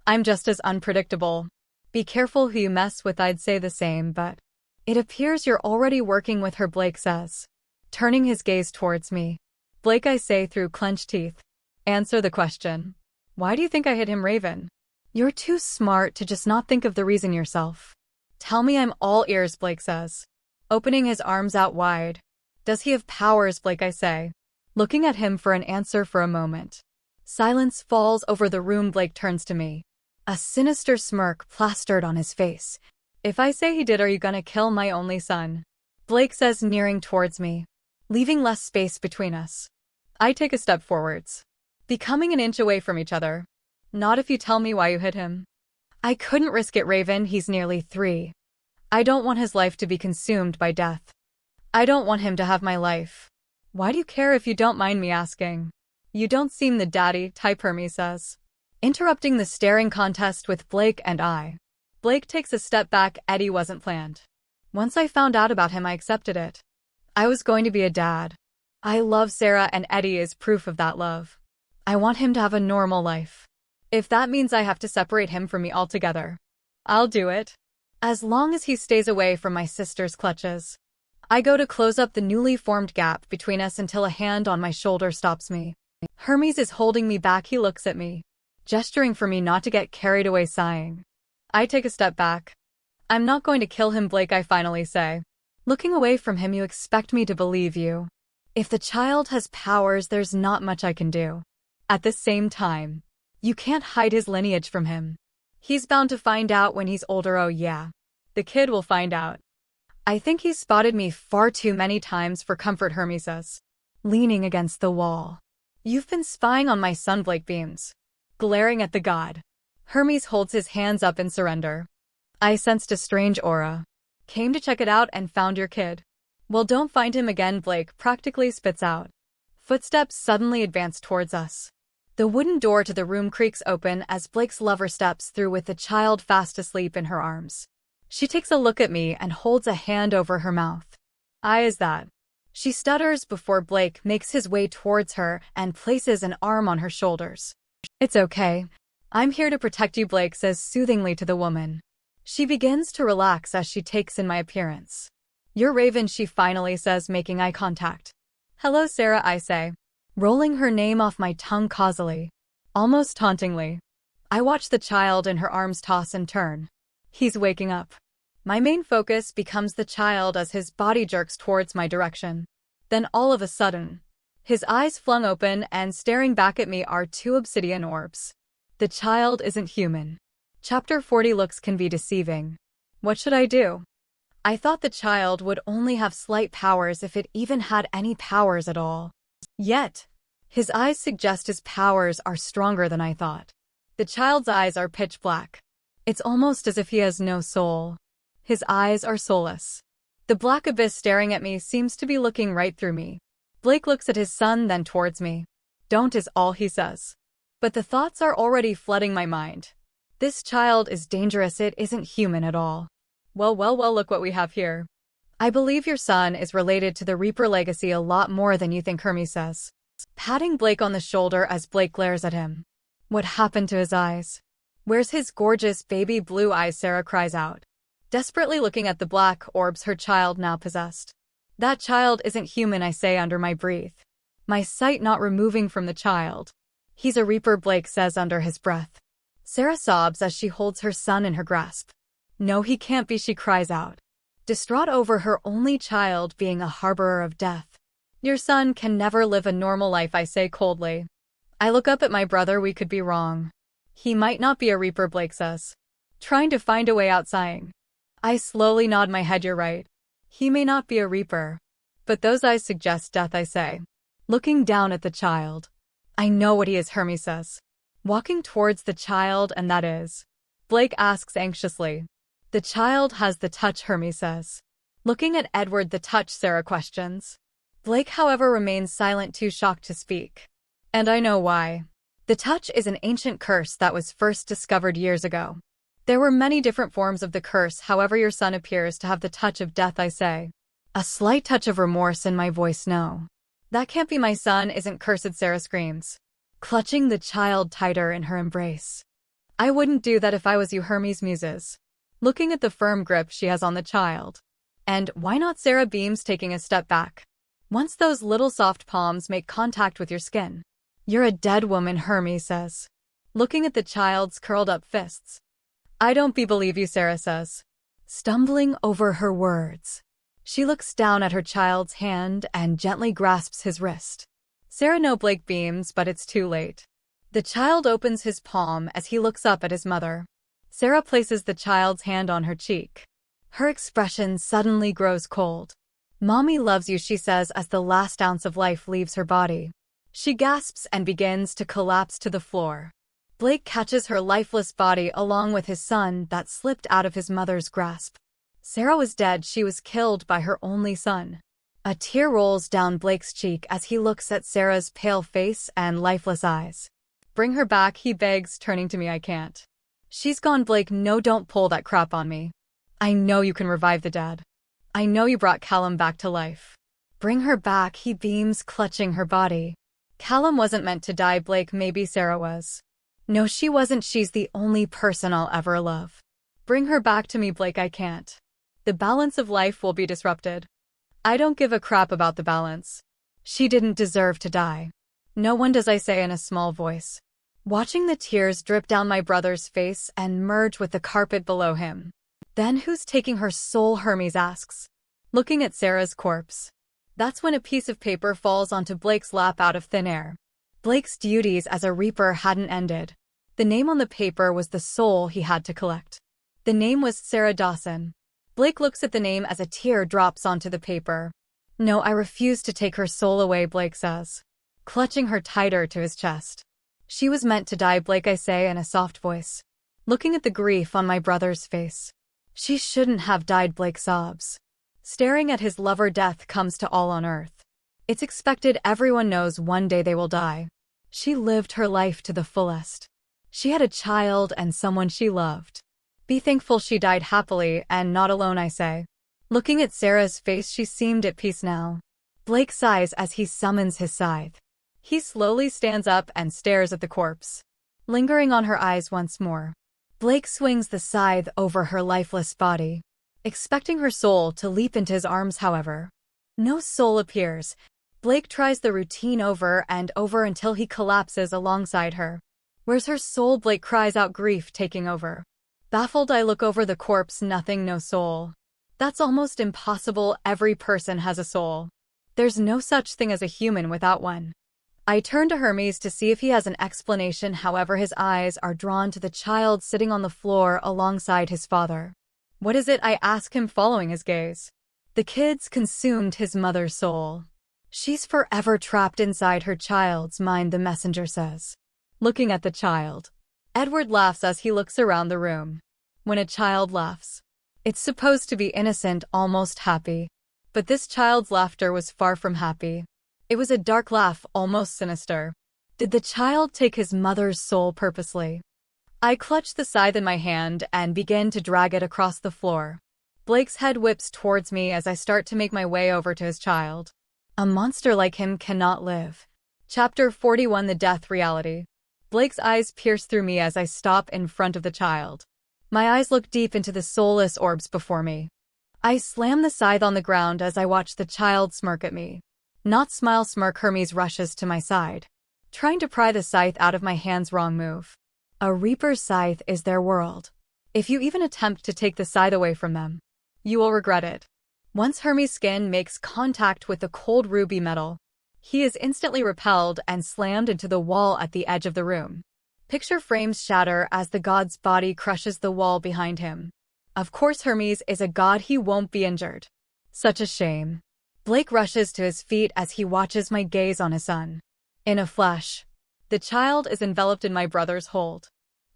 S1: I'm just as unpredictable. Be careful who you mess with. I'd say the same, but it appears you're already working with her, Blake says, turning his gaze towards me. Blake, I say through clenched teeth. Answer the question. Why do you think I hit him, Raven? You're too smart to just not think of the reason yourself. Tell me, I'm all ears, Blake says, opening his arms out wide. Does he have powers, Blake, I say, looking at him for an answer for a moment. Silence falls over the room. Blake turns to me, a sinister smirk plastered on his face. If I say he did, are you gonna kill my only son? Blake says, nearing towards me, leaving less space between us. I take a step forwards, becoming an inch away from each other. Not if you tell me why you hit him. I couldn't risk it, Raven. He's nearly 3. I don't want his life to be consumed by death. I don't want him to have my life. Why do you care, if you don't mind me asking? You don't seem the daddy type, Hermes says, interrupting the staring contest with Blake and I. Blake takes a step back. Eddie wasn't planned. Once I found out about him, I accepted it. I was going to be a dad. I love Sarah, and Eddie is proof of that love. I want him to have a normal life. If that means I have to separate him from me altogether, I'll do it. As long as he stays away from my sister's clutches. I go to close up the newly formed gap between us until a hand on my shoulder stops me. Hermes is holding me back. He looks at me, gesturing for me not to get carried away, sighing. I take a step back. I'm not going to kill him, Blake, I finally say, looking away from him. You expect me to believe you? If the child has powers, there's not much I can do. At the same time, you can't hide his lineage from him. He's bound to find out when he's older. Oh yeah, the kid will find out. I think he's spotted me far too many times for comfort, Hermes says, leaning against the wall. You've been spying on my son, Blake beams, glaring at the god. Hermes holds his hands up in surrender. I sensed a strange aura. Came to check it out and found your kid. Well, don't find him again, Blake practically spits out. Footsteps suddenly advance towards us. The wooden door to the room creaks open as Blake's lover steps through with the child fast asleep in her arms. She takes a look at me and holds a hand over her mouth. Is that? She stutters before Blake makes his way towards her and places an arm on her shoulders. It's okay. I'm here to protect you, Blake says soothingly to the woman. She begins to relax as she takes in my appearance. You're Raven, she finally says, making eye contact. Hello, Sarah, I say, rolling her name off my tongue causally, almost tauntingly. I watch the child in her arms toss and turn. He's waking up. My main focus becomes the child as his body jerks towards my direction. Then all of a sudden, his eyes flung open and staring back at me are 2 obsidian orbs. The child isn't human. Chapter 40. Looks can be deceiving. What should I do? I thought the child would only have slight powers, if it even had any powers at all. Yet, his eyes suggest his powers are stronger than I thought. The child's eyes are pitch black. It's almost as if he has no soul. His eyes are soulless. The black abyss staring at me seems to be looking right through me. Blake looks at his son, then towards me. Don't is all he says. But the thoughts are already flooding my mind. This child is dangerous, it isn't human at all. Well, look what we have here. I believe your son is related to the Reaper legacy a lot more than you think, Hermes says, patting Blake on the shoulder as Blake glares at him. What happened to his eyes? Where's his gorgeous baby blue eyes? Sarah cries out, desperately looking at the black orbs her child now possessed. That child isn't human, I say under my breath, my sight not removing from the child. He's a Reaper, Blake says under his breath. Sarah sobs as she holds her son in her grasp. No, he can't be, she cries out, distraught over her only child being a harborer of death. Your son can never live a normal life, I say coldly. I look up at my brother, we could be wrong. He might not be a Reaper, Blake says, trying to find a way out, sighing. I slowly nod my head, you're right. He may not be a Reaper, but those eyes suggest death, I say, looking down at the child. I know what he is, Hermes says, walking towards the child, and that is? Blake asks anxiously. The child has the touch, Hermes says, looking at Edward. The touch, Sarah questions. Blake, however, remains silent, too shocked to speak. And I know why. The touch is an ancient curse that was first discovered years ago. There were many different forms of the curse, however your son appears to have the touch of death, I say. A slight touch of remorse in my voice. No. That can't be, my son isn't cursed, Sarah screams, clutching the child tighter in her embrace. I wouldn't do that if I was you, Hermes muses, looking at the firm grip she has on the child. And why not, Sarah beams, taking a step back. Once those little soft palms make contact with your skin, you're a dead woman, Hermes says, looking at the child's curled up fists. I don't believe you, Sarah says, stumbling over her words. She looks down at her child's hand and gently grasps his wrist. Sarah, no, Blake beams, but it's too late. The child opens his palm as he looks up at his mother. Sarah places the child's hand on her cheek. Her expression suddenly grows cold. Mommy loves you, she says as the last ounce of life leaves her body. She gasps and begins to collapse to the floor. Blake catches her lifeless body along with his son that slipped out of his mother's grasp. Sarah was dead, she was killed by her only son. A tear rolls down Blake's cheek as he looks at Sarah's pale face and lifeless eyes. Bring her back, he begs, turning to me. I can't. She's gone, Blake. No, don't pull that crap on me. I know you can revive the dead. I know you brought Callum back to life. Bring her back, he beams, clutching her body. Callum wasn't meant to die, Blake. Maybe Sarah was. No, she wasn't. She's the only person I'll ever love. Bring her back to me, Blake. I can't. The balance of life will be disrupted. I don't give a crap about the balance. She didn't deserve to die. No one does, I say in a small voice, watching the tears drip down my brother's face and merge with the carpet below him. Then who's taking her soul, Hermes asks, looking at Sarah's corpse. That's when a piece of paper falls onto Blake's lap out of thin air. Blake's duties as a Reaper hadn't ended. The name on the paper was the soul he had to collect. The name was Sarah Dawson. Blake looks at the name as a tear drops onto the paper. No, I refuse to take her soul away, Blake says, clutching her tighter to his chest. She was meant to die, Blake, I say in a soft voice, looking at the grief on my brother's face. She shouldn't have died, Blake sobs, staring at his lover. Death comes to all on earth. It's expected, everyone knows one day they will die. She lived her life to the fullest. She had a child and someone she loved. Be thankful she died happily and not alone, I say. Looking at Sarah's face, she seemed at peace now. Blake sighs as he summons his scythe. He slowly stands up and stares at the corpse, lingering on her eyes once more. Blake swings the scythe over her lifeless body, expecting her soul to leap into his arms. However, no soul appears. Blake tries the routine over and over until he collapses alongside her. Where's her soul? Blake cries out, grief taking over. Baffled, I look over the corpse. Nothing, no soul. That's almost impossible. Every person has a soul. There's no such thing as a human without one. I turn to Hermes to see if he has an explanation. However, his eyes are drawn to the child sitting on the floor alongside his father. What is it? I ask him, following his gaze. The kid's consumed his mother's soul. She's forever trapped inside her child's mind, the messenger says, looking at the child. Edward laughs as he looks around the room. When a child laughs, it's supposed to be innocent, almost happy. But this child's laughter was far from happy. It was a dark laugh, almost sinister. Did the child take his mother's soul purposely? I clutch the scythe in my hand and begin to drag it across the floor. Blake's head whips towards me as I start to make my way over to his child. A monster like him cannot live. Chapter 41: The Death Reality. Blake's eyes pierce through me as I stop in front of the child. My eyes look deep into the soulless orbs before me. I slam the scythe on the ground as I watch the child smirk at me. Not smile smirk. Hermes rushes to my side. Trying to pry the scythe out of my hands. Wrong move. A reaper's scythe is their world. If you even attempt to take the scythe away from them, you will regret it. Once Hermes' skin makes contact with the cold ruby metal, he is instantly repelled and slammed into the wall at the edge of the room. Picture frames shatter as the god's body crushes the wall behind him. Of course Hermes is a god, he won't be injured. Such a shame. Blake rushes to his feet as he watches my gaze on his son. In a flash, the child is enveloped in my brother's hold.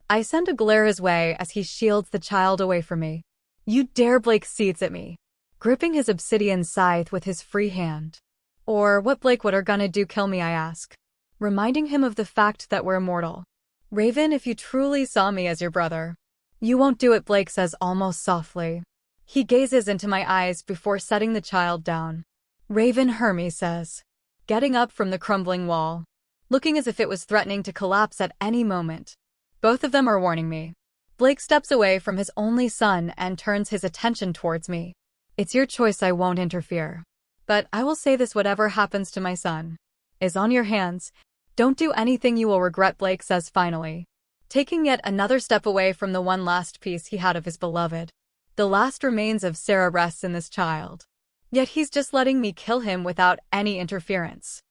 S1: I send a glare his way as he shields the child away from me. You dare! Blake seethes at me, gripping his obsidian scythe with his free hand. Or what, Blake? What are gonna do? Kill me, I ask, reminding him of the fact that we're immortal. Raven, if you truly saw me as your brother, you won't do it, Blake says almost softly. He gazes into my eyes before setting the child down. Raven, Hermes says, getting up from the crumbling wall, looking as if it was threatening to collapse at any moment. Both of them are warning me. Blake steps away from his only son and turns his attention towards me. It's your choice, I won't interfere. But I will say this: whatever happens to my son is on your hands. Don't do anything you will regret, Blake says finally, taking yet another step away from the one last piece he had of his beloved. The last remains of Sarah rests in this child. Yet he's just letting me kill him without any interference.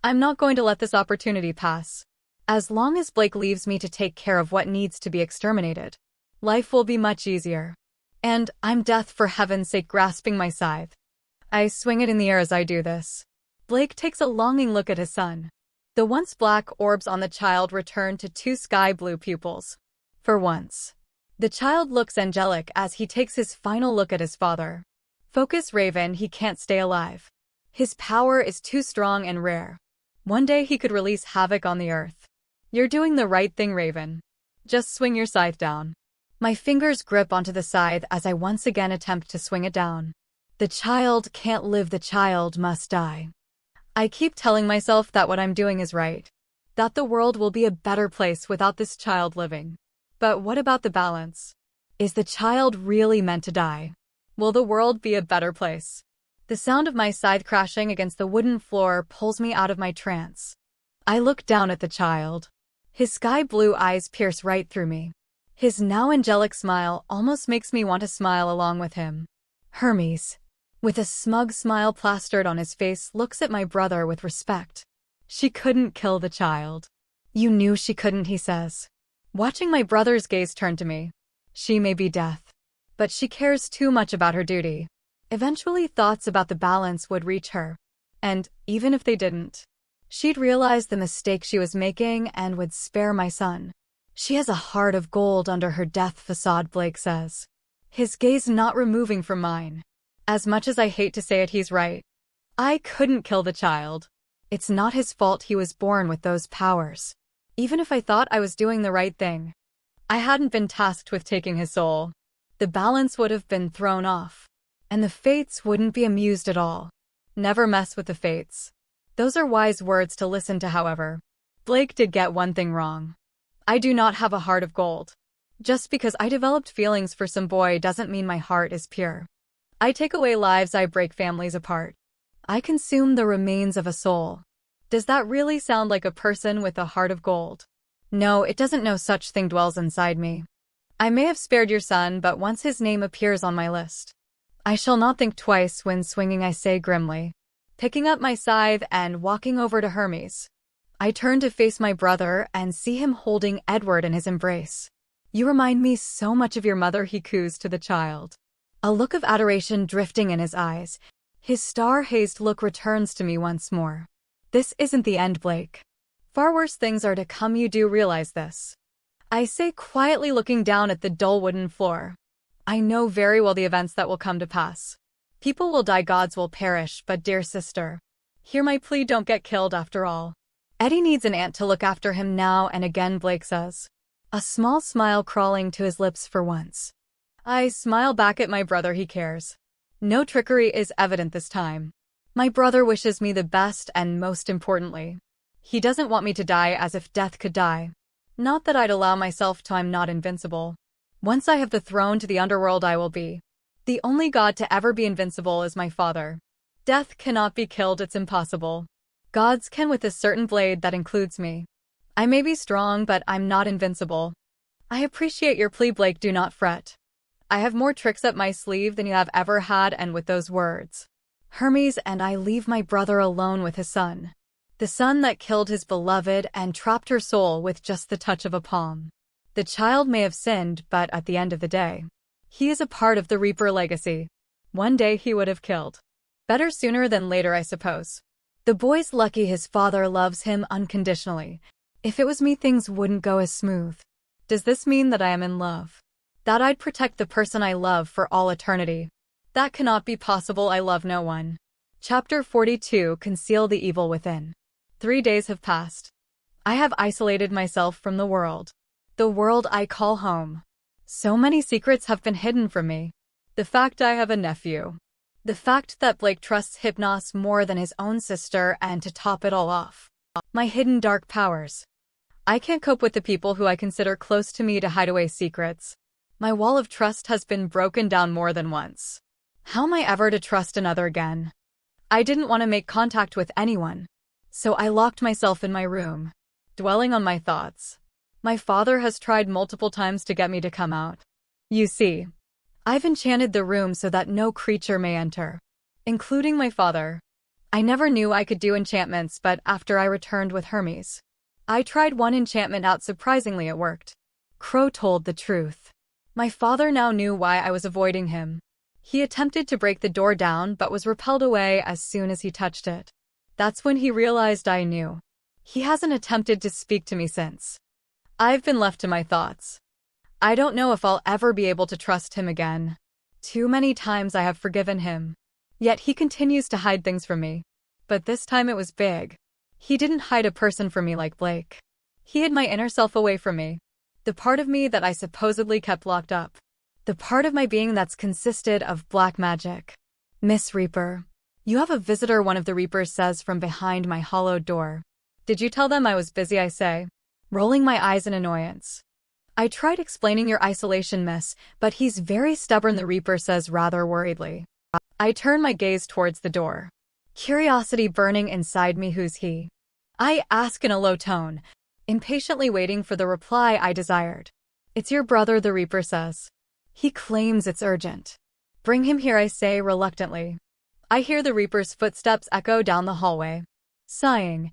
S1: I'm not going to let this opportunity pass. As long as Blake leaves me to take care of what needs to be exterminated, life will be much easier. And I'm death, for heaven's sake, grasping my scythe. I swing it in the air as I do this. Blake takes a longing look at his son. The once black orbs on the child return to two sky blue pupils. For once, the child looks angelic as he takes his final look at his father. Focus, Raven, he can't stay alive. His power is too strong and rare. One day he could release havoc on the earth. You're doing the right thing, Raven. Just swing your scythe down. My fingers grip onto the scythe as I once again attempt to swing it down. The child can't live, the child must die. I keep telling myself that what I'm doing is right, that the world will be a better place without this child living. But what about the balance? Is the child really meant to die? Will the world be a better place? The sound of my scythe crashing against the wooden floor pulls me out of my trance. I look down at the child. His sky blue eyes pierce right through me. His now angelic smile almost makes me want to smile along with him. Hermes, with a smug smile plastered on his face, looks at my brother with respect. She couldn't kill the child. You knew she couldn't, he says, watching my brother's gaze turn to me. She may be death, but she cares too much about her duty. Eventually thoughts about the balance would reach her. And even if they didn't, she'd realize the mistake she was making and would spare my son. She has a heart of gold under her death facade, Blake says, his gaze not removing from mine. As much as I hate to say it, he's right. I couldn't kill the child. It's not his fault he was born with those powers. Even if I thought I was doing the right thing, I hadn't been tasked with taking his soul. The balance would have been thrown off, and the fates wouldn't be amused at all. Never mess with the fates. Those are wise words to listen to, however. Blake did get one thing wrong. I do not have a heart of gold. Just because I developed feelings for some boy doesn't mean my heart is pure. I take away lives, I break families apart. I consume the remains of a soul. Does that really sound like a person with a heart of gold? No, it doesn't. No such thing dwells inside me. I may have spared your son, but once his name appears on my list, I shall not think twice when swinging, I say grimly, picking up my scythe and walking over to Hermes. I turn to face my brother and see him holding Edward in his embrace. You remind me so much of your mother, he coos to the child. A look of adoration drifting in his eyes. His star-hazed look returns to me once more. This isn't the end, Blake. Far worse things are to come, you do realize this. I say quietly, looking down at the dull wooden floor. I know very well the events that will come to pass. People will die, gods will perish, but dear sister, hear my plea, don't get killed after all. Eddie needs an aunt to look after him now and again, Blake says, a small smile crawling to his lips for once. I smile back at my brother. He cares. No trickery is evident this time. My brother wishes me the best, and most importantly, he doesn't want me to die as if death could die. Not that I'd allow myself to. I'm not invincible. Once I have the throne to the underworld, I will be. The only god to ever be invincible is my father. Death cannot be killed, it's impossible. Gods can with a certain blade that includes me. I may be strong, but I'm not invincible. I appreciate your plea, Blake, do not fret. I have more tricks up my sleeve than you have ever had, and with those words, Hermes and I leave my brother alone with his son. The son that killed his beloved and trapped her soul with just the touch of a palm. The child may have sinned, but at the end of the day, he is a part of the Reaper legacy. One day he would have killed. Better sooner than later, I suppose. The boy's lucky his father loves him unconditionally. If it was me, things wouldn't go as smooth. Does this mean that I am in love? That I'd protect the person I love for all eternity? That cannot be possible. I love no one. Chapter 42. Conceal the Evil Within. 3 days have passed. I have isolated myself from the world I call home. So many secrets have been hidden from me. The fact I have a nephew. The fact that Blake trusts Hypnos more than his own sister, and to top it all off, my hidden dark powers. I can't cope with the people who I consider close to me to hide away secrets. My wall of trust has been broken down more than once. How am I ever to trust another again? I didn't want to make contact with anyone, so I locked myself in my room, dwelling on my thoughts. My father has tried multiple times to get me to come out. You see, I've enchanted the room so that no creature may enter, including my father. I never knew I could do enchantments, but after I returned with Hermes, I tried one enchantment out. Surprisingly, it worked. Crow told the truth. My father now knew why I was avoiding him. He attempted to break the door down but was repelled away as soon as he touched it. That's when he realized I knew. He hasn't attempted to speak to me since. I've been left to my thoughts. I don't know if I'll ever be able to trust him again. Too many times I have forgiven him. Yet he continues to hide things from me. But this time it was big. He didn't hide a person from me like Blake. He hid my inner self away from me. The part of me that I supposedly kept locked up. The part of my being that's consisted of black magic. Miss Reaper. You have a visitor, one of the Reapers says from behind my hollowed door. Did you tell them I was busy, I say, rolling my eyes in annoyance. I tried explaining your isolation, miss, but he's very stubborn, the Reaper says rather worriedly. I turn my gaze towards the door. Curiosity burning inside me. Who's he? I ask in a low tone, impatiently waiting for the reply I desired. It's your brother, the Reaper says. He claims it's urgent. Bring him here, I say reluctantly. I hear the Reaper's footsteps echo down the hallway. Sighing,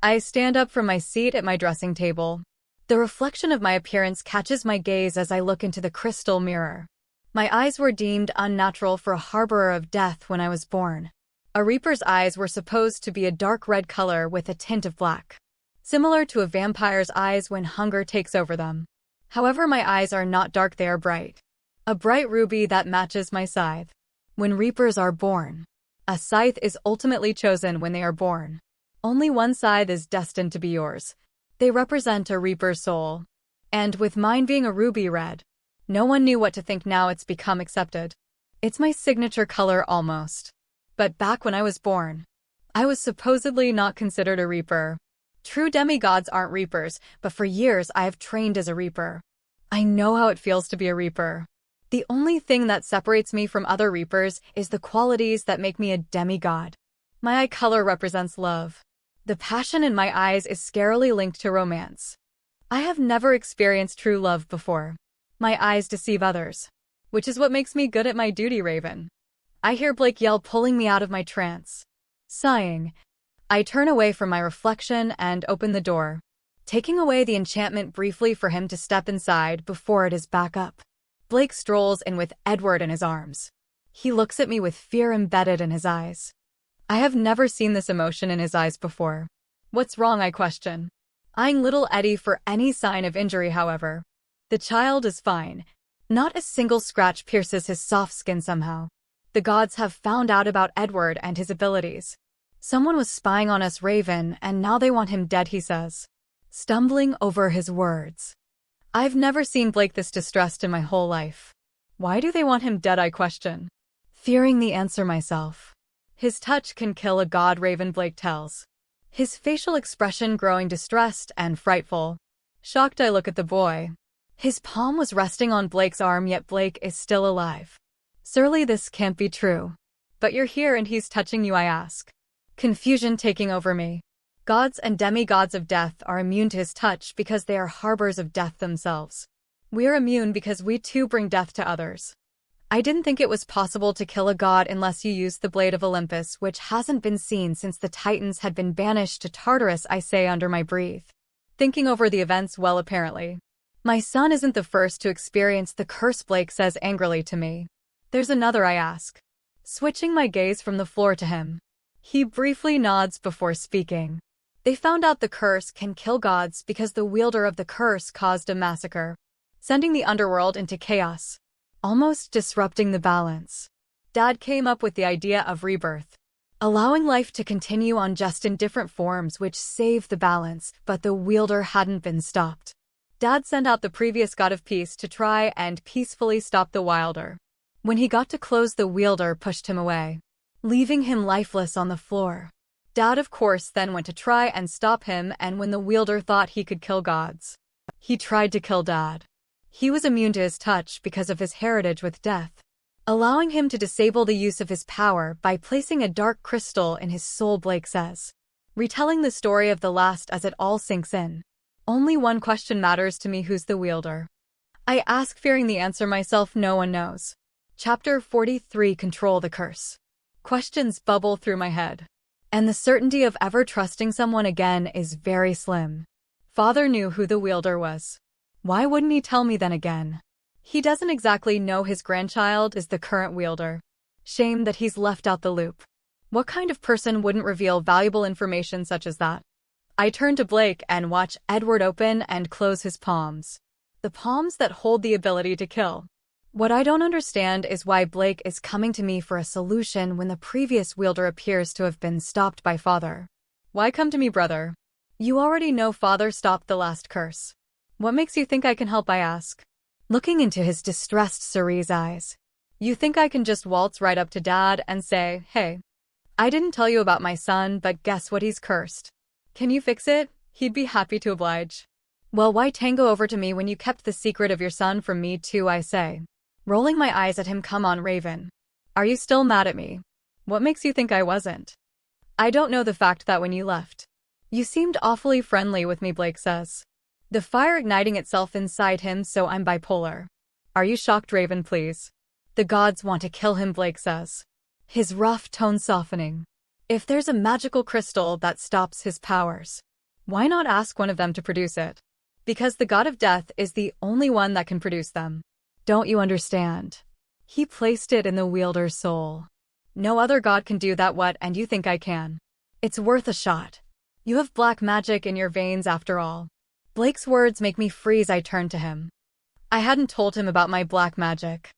S1: I stand up from my seat at my dressing table. The reflection of my appearance catches my gaze as I look into the crystal mirror. My eyes were deemed unnatural for a harborer of death when I was born. A Reaper's eyes were supposed to be a dark red color with a tint of black, similar to a vampire's eyes when hunger takes over them. However, my eyes are not dark, they are bright. A bright ruby that matches my scythe. When Reapers are born, a scythe is ultimately chosen when they are born. Only one scythe is destined to be yours. They represent a Reaper's soul. And with mine being a ruby red, no one knew what to think. Now it's become accepted. It's my signature color almost. But back when I was born, I was supposedly not considered a Reaper. True demigods aren't Reapers, but for years I have trained as a Reaper. I know how it feels to be a Reaper. The only thing that separates me from other Reapers is the qualities that make me a demigod. My eye color represents love. The passion in my eyes is scarily linked to romance. I have never experienced true love before. My eyes deceive others, which is what makes me good at my duty, Raven. I hear Blake yell, pulling me out of my trance. Sighing, I turn away from my reflection and open the door, taking away the enchantment briefly for him to step inside before it is back up. Blake strolls in with Edward in his arms. He looks at me with fear embedded in his eyes. I have never seen this emotion in his eyes before. What's wrong, I question, eyeing little Eddie for any sign of injury. However, the child is fine. Not a single scratch pierces his soft skin somehow. The gods have found out about Edward and his abilities. Someone was spying on us, Raven, and now they want him dead, he says, stumbling over his words. I've never seen Blake this distressed in my whole life. Why do they want him dead, I question, fearing the answer myself. His touch can kill a god, Raven, Blake tells, his facial expression growing distressed and frightful. Shocked, I look at the boy. His palm was resting on Blake's arm, yet Blake is still alive. Surely this can't be true. But you're here and he's touching you, I ask, confusion taking over me. Gods and demigods of death are immune to his touch because they are harbors of death themselves. We're immune because we too bring death to others. I didn't think it was possible to kill a god unless you used the blade of Olympus, which hasn't been seen since the Titans had been banished to Tartarus, I say under my breath, thinking over the events well apparently. My son isn't the first to experience the curse, Blake says angrily to me. There's another, I ask, switching my gaze from the floor to him. He briefly nods before speaking. They found out the curse can kill gods because the wielder of the curse caused a massacre, sending the underworld into chaos, almost disrupting the balance. Dad came up with the idea of rebirth, allowing life to continue on just in different forms which saved the balance, but the wielder hadn't been stopped. Dad sent out the previous god of peace to try and peacefully stop the wielder. When he got too close, the wielder pushed him away, leaving him lifeless on the floor. Dad, of course, then went to try and stop him, and when the wielder thought he could kill gods, he tried to kill Dad. He was immune to his touch because of his heritage with death, allowing him to disable the use of his power by placing a dark crystal in his soul, Blake says, retelling the story of the last as it all sinks in. Only one question matters to me: who's the wielder? I ask, fearing the answer myself. No one knows. Chapter 43, Control the Curse. Questions bubble through my head, and the certainty of ever trusting someone again is very slim. Father knew who the wielder was. Why wouldn't he tell me then again? He doesn't exactly know his grandchild is the current wielder. Shame that he's left out the loop. What kind of person wouldn't reveal valuable information such as that? I turn to Blake and watch Edward open and close his palms. The palms that hold the ability to kill. What I don't understand is why Blake is coming to me for a solution when the previous wielder appears to have been stopped by Father. Why come to me, brother? You already know Father stopped the last curse. What makes you think I can help, I ask, looking into his distressed cerise eyes. You think I can just waltz right up to Dad and say, hey, I didn't tell you about my son, but guess what, he's cursed. Can you fix it? He'd be happy to oblige. Well, why tango over to me when you kept the secret of your son from me too, I say, rolling my eyes at him. Come on, Raven. Are you still mad at me? What makes you think I wasn't? I don't know the fact that when you left, you seemed awfully friendly with me, Blake says, the fire igniting itself inside him. So I'm bipolar. Are you shocked, Raven, please? The gods want to kill him, Blake says, his rough tone softening. If there's a magical crystal that stops his powers, why not ask one of them to produce it? Because the god of death is the only one that can produce them. Don't you understand? He placed it in the wielder's soul. No other god can do that. What, and you think I can? It's worth a shot. You have black magic in your veins after all. Blake's words make me freeze. I turn to him. I hadn't told him about my black magic.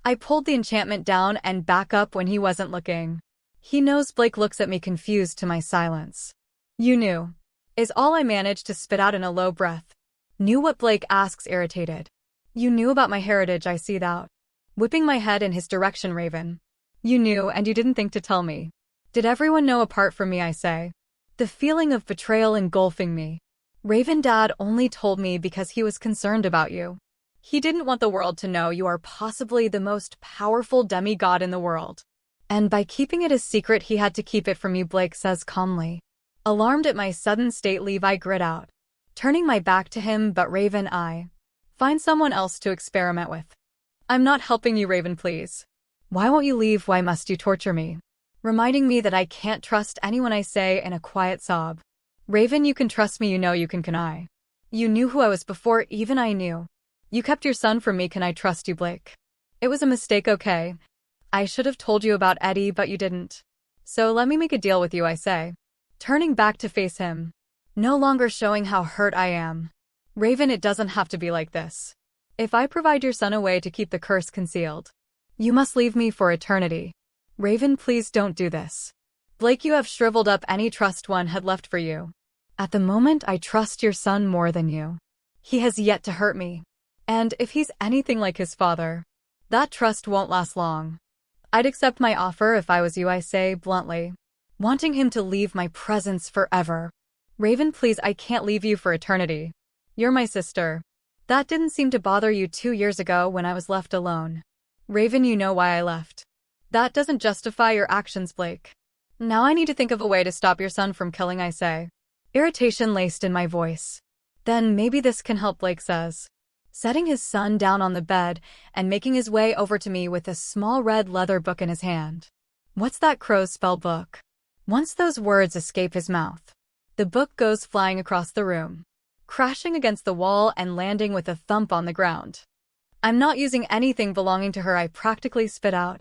S1: I pulled the enchantment down and back up when he wasn't looking. He knows. Blake looks at me confused to my silence. You knew, is all I managed to spit out in a low breath. Knew what? Blake asks, irritated. You knew about my heritage, I see that. Whipping my head in his direction, Raven. You knew and you didn't think to tell me. Did everyone know apart from me, I say, the feeling of betrayal engulfing me. Raven, Dad only told me because he was concerned about you. He didn't want the world to know you are possibly the most powerful demigod in the world. And by keeping it a secret, he had to keep it from you, Blake says calmly. Alarmed at my sudden state, I grit out, turning my back to him. But Raven, I find someone else to experiment with. I'm not helping you, Raven, please. Why won't you leave? Why must you torture me? Reminding me that I can't trust anyone, I say in a quiet sob. Raven, you can trust me. You know you can I? You knew who I was before even I knew. You kept your son from me. Can I trust you, Blake? It was a mistake, okay? I should have told you about Eddie, but you didn't. So let me make a deal with you, I say, turning back to face him, no longer showing how hurt I am. Raven, it doesn't have to be like this. If I provide your son a way to keep the curse concealed, you must leave me for eternity. Raven, please don't do this. Blake, you have shriveled up any trust one had left for you. At the moment, I trust your son more than you. He has yet to hurt me. And if he's anything like his father, that trust won't last long. I'd accept my offer if I was you, I say bluntly, wanting him to leave my presence forever. Raven, please, I can't leave you for eternity. You're my sister. That didn't seem to bother you 2 years ago when I was left alone. Raven, you know why I left. That doesn't justify your actions, Blake. Now I need to think of a way to stop your son from killing, I say. Irritation laced in my voice. Then maybe this can help, Blake says, setting his son down on the bed and making his way over to me with a small red leather book in his hand. What's that crow's spell book? Once those words escape his mouth, the book goes flying across the room, crashing against the wall and landing with a thump on the ground. I'm not using anything belonging to her, I practically spit out.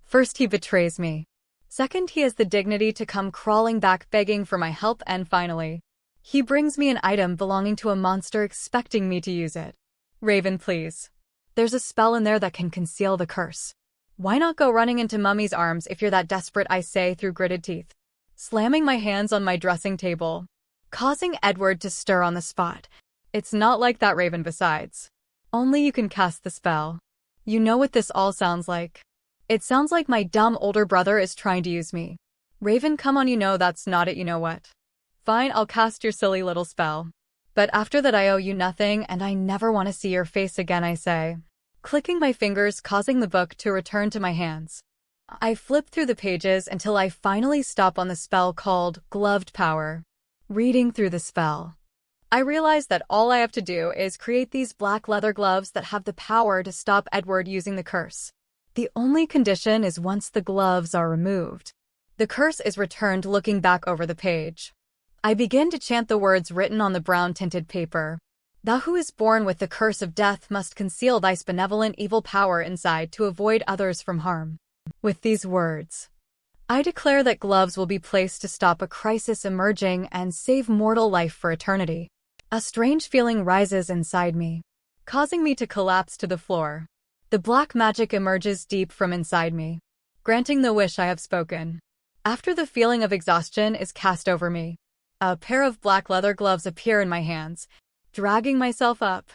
S1: First, he betrays me. Second, he has the dignity to come crawling back begging for my help, and finally, he brings me an item belonging to a monster expecting me to use it. Raven, please. There's a spell in there that can conceal the curse. Why not go running into Mummy's arms if you're that desperate, I say through gritted teeth, slamming my hands on my dressing table, causing Edward to stir on the spot. It's not like that, Raven, besides. Only you can cast the spell. You know what this all sounds like. It sounds like my dumb older brother is trying to use me. Raven, come on, you know that's not it, you know what? Fine, I'll cast your silly little spell. But after that I owe you nothing and I never want to see your face again, I say, clicking my fingers, causing the book to return to my hands. I flip through the pages until I finally stop on the spell called Gloved Power. Reading through the spell, I realize that all I have to do is create these black leather gloves that have the power to stop Edward using the curse. The only condition is once the gloves are removed, the curse is returned. Looking back over the page, I begin to chant the words written on the brown-tinted paper. Thou who is born with the curse of death must conceal thy benevolent evil power inside to avoid others from harm. With these words, I declare that gloves will be placed to stop a crisis emerging and save mortal life for eternity. A strange feeling rises inside me, causing me to collapse to the floor. The black magic emerges deep from inside me, granting the wish I have spoken. After the feeling of exhaustion is cast over me, a pair of black leather gloves appear in my hands. Dragging myself up,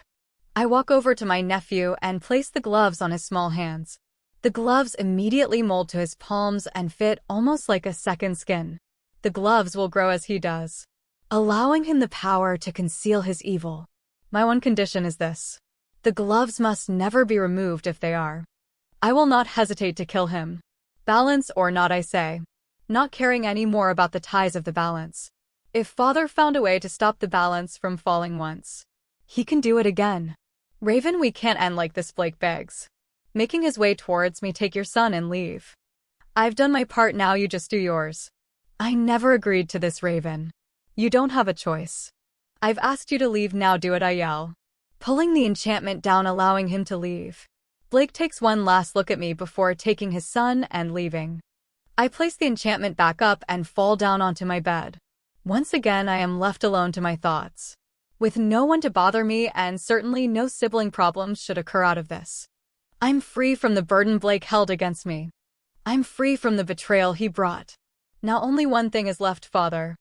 S1: I walk over to my nephew and place the gloves on his small hands. The gloves immediately mold to his palms and fit almost like a second skin. The gloves will grow as he does, allowing him the power to conceal his evil. My one condition is this. The gloves must never be removed. If they are, I will not hesitate to kill him. Balance or not, I say, not caring any more about the ties of the balance. If father found a way to stop the balance from falling once, he can do it again. Raven, we can't end like this, Blake begs, making his way towards me. Take your son and leave. I've done my part, now you just do yours. I never agreed to this, Raven. You don't have a choice. I've asked you to leave, now do it, I yell, pulling the enchantment down, allowing him to leave. Blake takes one last look at me before taking his son and leaving. I place the enchantment back up and fall down onto my bed. Once again, I am left alone to my thoughts, with no one to bother me, and certainly no sibling problems should occur out of this. I'm free from the burden Blake held against me. I'm free from the betrayal he brought. Now only one thing is left, father.